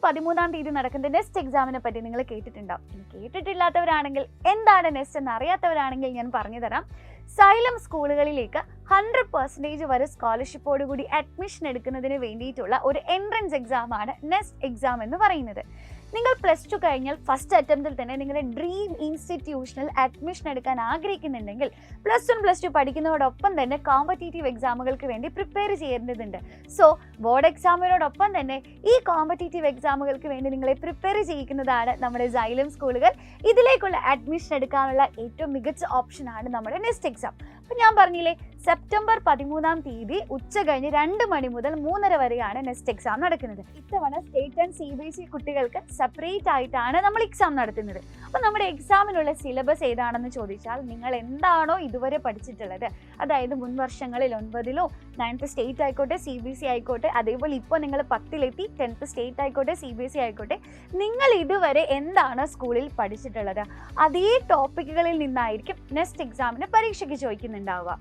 13-ാം തീയതി നടക്കുന്ന നെസ്റ്റ് എക്സാമിനെ പറ്റി നിങ്ങൾ കേട്ടിട്ടുണ്ടാവും. ഇനി കേട്ടിട്ടില്ലാത്തവരാണെങ്കിൽ എന്താണ് നെസ്റ്റ് എന്ന് അറിയാത്തവരാണെങ്കിൽ ഞാൻ പറഞ്ഞു തരാം. സൈലം സ്കൂളുകളിലേക്ക് 100% വരെ സ്കോളർഷിപ്പോടുകൂടി അഡ്മിഷൻ എടുക്കുന്നതിന് വേണ്ടിയിട്ടുള്ള ഒരു എൻട്രൻസ് എക്സാമാണ് നെസ്റ്റ് എക്സാം എന്ന് പറയുന്നത്. നിങ്ങൾ +2 കഴിഞ്ഞാൽ ഫസ്റ്റ് അറ്റംപ്റ്റിൽ തന്നെ നിങ്ങളുടെ ഡ്രീം ഇൻസ്റ്റിറ്റ്യൂഷനിൽ അഡ്മിഷൻ എടുക്കാൻ ആഗ്രഹിക്കുന്നുണ്ടെങ്കിൽ +1 +2 പഠിക്കുന്നതോടൊപ്പം തന്നെ കോമ്പറ്റേറ്റീവ് എക്സാമുകൾക്ക് വേണ്ടി പ്രിപ്പയർ ചെയ്യേണ്ടതുണ്ട്. സോ ബോർഡ് എക്സാമിനോടൊപ്പം തന്നെ ഈ കോമ്പറ്റേറ്റീവ് എക്സാമുകൾക്ക് വേണ്ടി നിങ്ങളെ പ്രിപ്പയർ ചെയ്യിക്കുന്നതാണ് നമ്മുടെ സൈലം സ്കൂളുകൾ. ഇതിലേക്കുള്ള അഡ്മിഷൻ എടുക്കാനുള്ള ഏറ്റവും മികച്ച ഓപ്ഷനാണ് നമ്മുടെ നെസ്റ്റ് എക്സാം. അപ്പം ഞാൻ പറഞ്ഞില്ലേ, സെപ്റ്റംബർ 13-ാം തീയതി ഉച്ച കഴിഞ്ഞ് 2 മണി മുതൽ 3:30 വരെയാണ് നെസ്റ്റ് എക്സാം നടക്കുന്നത്. ഇത്തവണ സ്റ്റേറ്റ് ആൻഡ് CBSE കുട്ടികൾക്ക് സെപ്പറേറ്റ് ആയിട്ടാണ് നമ്മൾ എക്സാം നടത്തുന്നത്. അപ്പോൾ നമ്മുടെ എക്സാമിനുള്ള സിലബസ് ഏതാണെന്ന് ചോദിച്ചാൽ, നിങ്ങൾ എന്താണോ ഇതുവരെ പഠിച്ചിട്ടുള്ളത്, അതായത് മുൻ വർഷങ്ങളിൽ 9-ലോ 9th സ്റ്റേറ്റ് ആയിക്കോട്ടെ, CBSE ആയിക്കോട്ടെ, അതേപോലെ ഇപ്പോൾ നിങ്ങൾ 10-ലെത്തി 10th സ്റ്റേറ്റ് ആയിക്കോട്ടെ, CBSE ആയിക്കോട്ടെ, നിങ്ങൾ ഇതുവരെ എന്താണ് സ്കൂളിൽ പഠിച്ചിട്ടുള്ളത് അതേ ടോപ്പിക്കുകളിൽ നിന്നായിരിക്കും നെസ്റ്റ് എക്സാമിന് പരീക്ഷയ്ക്ക് ചോദിക്കുന്നുണ്ടാവുക.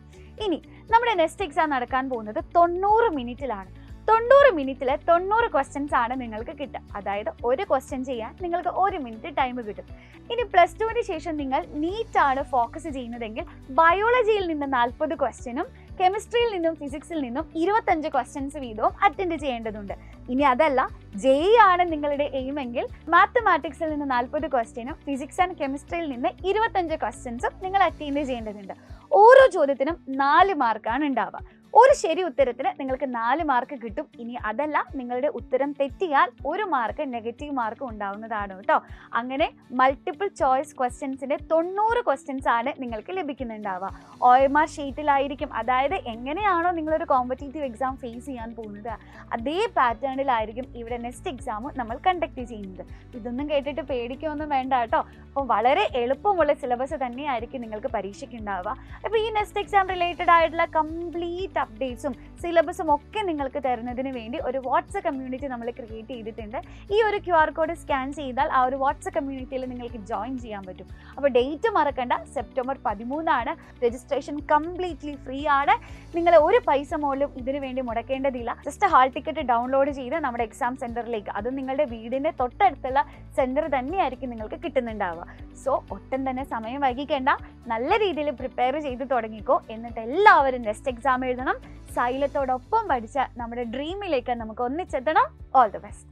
ഇനി നമ്മുടെ നെസ്റ്റ് എക്സാം നടക്കാൻ പോകുന്നത് 90 മിനിറ്റിലാണ്. 90 മിനിറ്റിൽ 90 ക്വസ്റ്റ്യൻസ് ആണ് നിങ്ങൾക്ക് കിട്ടുക. അതായത് ഒരു ക്വസ്റ്റ്യൻ ചെയ്യാൻ നിങ്ങൾക്ക് 1 മിനിറ്റ് ടൈം കിട്ടും. ഇനി +2-ന് ശേഷം നിങ്ങൾ നീറ്റാണ് ഫോക്കസ് ചെയ്യുന്നതെങ്കിൽ ബയോളജിയിൽ നിന്ന് 40 ക്വസ്റ്റ്യനും കെമിസ്ട്രിയിൽ നിന്നും ഫിസിക്സിൽ നിന്നും 25 ക്വസ്റ്റ്യൻസ് വീതവും അറ്റൻഡ് ചെയ്യേണ്ടതുണ്ട്. ഇനി അതല്ല, JEE ആണ് നിങ്ങളുടെ എയിമെങ്കിൽ മാത്തമാറ്റിക്സിൽ നിന്ന് 40 ക്വസ്റ്റ്യനും ഫിസിക്സ് ആൻഡ് കെമിസ്ട്രിയിൽ നിന്ന് 25 ക്വസ്റ്റ്യൻസും നിങ്ങൾ അറ്റൻഡ് ചെയ്യേണ്ടതുണ്ട്. ഓരോ ചോദ്യത്തിനും 4 മാർക്കാണ് ഉണ്ടാവുക. ഒരു ശരി ഉത്തരത്തിന് നിങ്ങൾക്ക് 4 മാർക്ക് കിട്ടും. ഇനി അതല്ല, നിങ്ങളുടെ ഉത്തരം തെറ്റിയാൽ 1 മാർക്ക് നെഗറ്റീവ് മാർക്ക് ഉണ്ടാവുന്നതാണ് കേട്ടോ. അങ്ങനെ മൾട്ടിപ്പിൾ ചോയ്സ് ക്വസ്റ്റ്യൻസിൻ്റെ 90 ക്വസ്റ്റ്യൻസ് ആണ് നിങ്ങൾക്ക് ലഭിക്കുന്നുണ്ടാവുക. OMR ഷീറ്റിലായിരിക്കും. അതായത് എങ്ങനെയാണോ നിങ്ങളൊരു കോമ്പറ്റേറ്റീവ് എക്സാം ഫേസ് ചെയ്യാൻ പോകുന്നത് അതേ പാറ്റേണിലായിരിക്കും ഇവിടെ നെസ്റ്റ് എക്സാം നമ്മൾ കണ്ടക്ട് ചെയ്യുന്നത്. ഇതൊന്നും കേട്ടിട്ട് പേടിക്കൊന്നും വേണ്ട കേട്ടോ. അപ്പോൾ വളരെ എളുപ്പമുള്ള സിലബസ് തന്നെയായിരിക്കും നിങ്ങൾക്ക് പരീക്ഷയ്ക്ക് ഉണ്ടാവുക. അപ്പോൾ ഈ നെസ്റ്റ് എക്സാം റിലേറ്റഡ് ആയിട്ടുള്ള കംപ്ലീറ്റ് അപ്ഡേറ്റ്സും സിലബസും ഒക്കെ നിങ്ങൾക്ക് തരുന്നതിന് വേണ്ടി ഒരു വാട്സപ്പ് കമ്മ്യൂണിറ്റി നമ്മൾ ക്രിയേറ്റ് ചെയ്തിട്ടുണ്ട്. ഈ ഒരു QR കോഡ് സ്കാൻ ചെയ്താൽ ആ ഒരു വാട്സപ്പ് കമ്മ്യൂണിറ്റിയിൽ നിങ്ങൾക്ക് ജോയിൻ ചെയ്യാൻ പറ്റും. അപ്പോൾ ഡേറ്റ് മറക്കണ്ട, സെപ്റ്റംബർ 13 രജിസ്ട്രേഷൻ കംപ്ലീറ്റ്ലി ഫ്രീ ആണ്. നിങ്ങൾ ഒരു പൈസ പോലും ഇതിനു വേണ്ടി മുടക്കേണ്ടതില്ല. ജസ്റ്റ് ഹാൾ ടിക്കറ്റ് ഡൗൺലോഡ് ചെയ്ത് നമ്മുടെ എക്സാം സെൻറ്ററിലേക്ക്, അത് നിങ്ങളുടെ വീടിൻ്റെ തൊട്ടടുത്തുള്ള സെൻറ്റർ തന്നെയായിരിക്കും നിങ്ങൾക്ക് കിട്ടുന്നുണ്ടാവുക. സോ ഒട്ടും തന്നെ സമയം വൈകിക്കേണ്ട, നല്ല രീതിയിൽ പ്രിപ്പയർ ചെയ്ത് തുടങ്ങിക്കോ. എന്നിട്ട് എല്ലാവരും നെസ്റ്റ് എക്സാം എഴുതണം. സൈലത്തോടൊപ്പം പഠിച്ച നമ്മുടെ ഡ്രീമിലേക്ക് നമുക്ക് ഒന്നിച്ചെത്തണം. All the best.